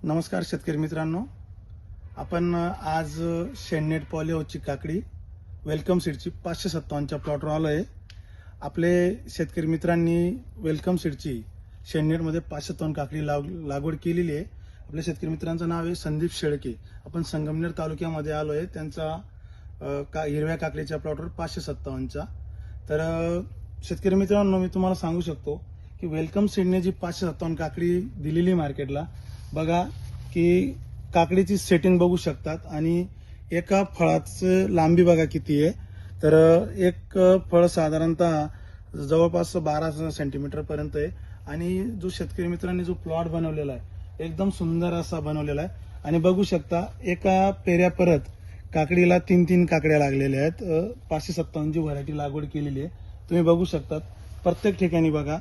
नमस्कार शेतकरी मित्रांनो, आपण आज शेडनेट पॉली हाऊसची काकडी वेलकम सीडची 557च्या प्लॉटवर आलो आहे। आपले शेतकरी मित्रांनी वेलकम सीडची शेडनेटमध्ये 557 काकडी लागवड केलेली आहे। आपल्या शेतकरी मित्रांचं नाव आहे संदीप शेळके। आपण संगमनेर तालुक्यामध्ये आलो आहे त्यांचा हिरव्या काकडीच्या प्लॉटवर 557चा। तर शेतकरी मित्रांनो, मी तुम्हाला सांगू शकतो की वेलकम सीडने जी 557 काकडी दिलेली मार्केटला, बघा की काकडीची सेटिंग बघू शकतात आणि एका फळाचं लांबी बघा किती आहे। तर एक फळ साधारणतः जवळपास 12 सेंटीमीटर पर्यंत आहे आणि जो शेतकरी मित्रांनी जो प्लॉट बनवलेला आहे एकदम सुंदर असा बनवलेला आहे। आणि बघू शकता एका पेऱ्या परत काकडीला 3 काकड्या लागलेल्या आहेत। 557 जी व्हरायटी लागवड केलेली आहे तुम्ही बघू शकतात। प्रत्येक ठिकाणी बघा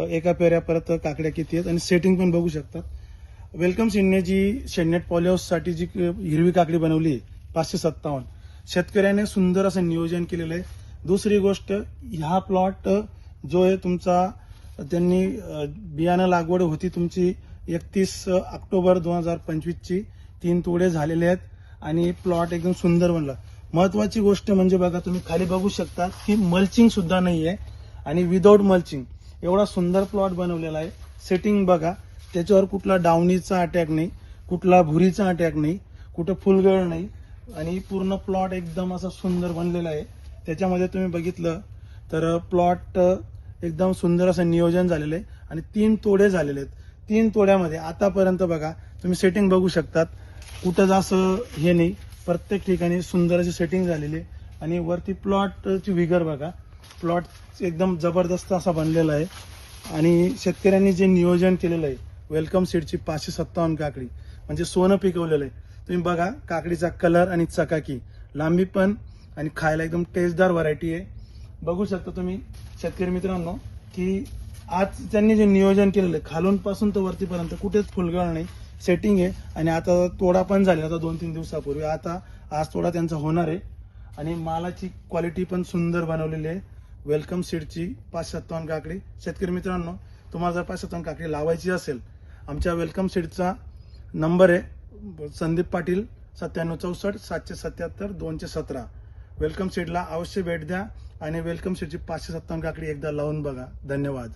एका पेऱ्या परत काकड्या किती आहेत आणि सेटिंग पण बघू शकतात। वेलकम सीडने जी शेडनेट पॉली हाऊससाठी जी हिरवी काकडी बनवली 557, शेतकऱ्याने सुंदर असं नियोजन केलेलं आहे। दुसरी गोष्ट, हा प्लॉट जो आहे तुमचा, त्यांनी बियाणं लागवड होती तुमची 31 ऑक्टोबर 2025ची, 3 तोडे झालेले आहेत आणि प्लॉट एकदम सुंदर बनला। महत्वाची गोष्ट म्हणजे बघा तुम्ही खाली बघू शकता की मल्चिंग सुद्धा नाहीये आणि विदाउट मल्चिंग एवढा सुंदर प्लॉट बनवलेला आहे। सेटिंग बघा, त्याच्यावर कुठला डावणीचा अटॅक नाही, कुठला भुरीचा अटॅक नाही, कुठं फुलगळ नाही आणि पूर्ण प्लॉट एकदम असा सुंदर बनलेला आहे। त्याच्यामध्ये तुम्ही बघितलं तर प्लॉट एकदम सुंदर असं नियोजन झालेलं आहे आणि 3 तोडे झालेले आहेत। 3 तोड्यामध्ये आतापर्यंत बघा तुम्ही सेटिंग बघू शकतात, कुठं जास्त हे नाही, प्रत्येक ठिकाणी सुंदर अशी सेटिंग झालेली आहे। आणि वरती प्लॉटची विगर बघा, प्लॉट एकदम जबरदस्त असा बनलेला आहे। आणि शेतकऱ्यांनी जे नियोजन केलेलं आहे वेलकम सीडची 557 काकडी म्हणजे सोनं पिकवलेलं आहे। तुम्ही बघा काकडीचा कलर आणि चकाकी, लांबी पण आणि खायला एकदम टेस्टदार व्हरायटी आहे। बघू शकता तुम्ही शेतकरी मित्रांनो की आज त्यांनी जे नियोजन केलेलं आहे खालून पासून तर वरतीपर्यंत कुठेच फुलगळ नाही, सेटिंग आहे। आणि आता तोडा पण झाला आता 2-3 दिवसापूर्वी, आता आज तोडा त्यांचा होणार आहे आणि मालाची क्वालिटी पण सुंदर बनवलेली आहे। वेलकम सीडची 557 काकडी। शेतकरी मित्रांनो, तुम्हाला जर 557 काकडी लावायची असेल, आमच्या वेलकम सीडचा नंबर आहे संदीप पाटील 9764 777 217। वेलकम सीडला अवश्य भेट द्या आणि वेलकम सीडची 557 काकडी एकदा लावून बघा। धन्यवाद।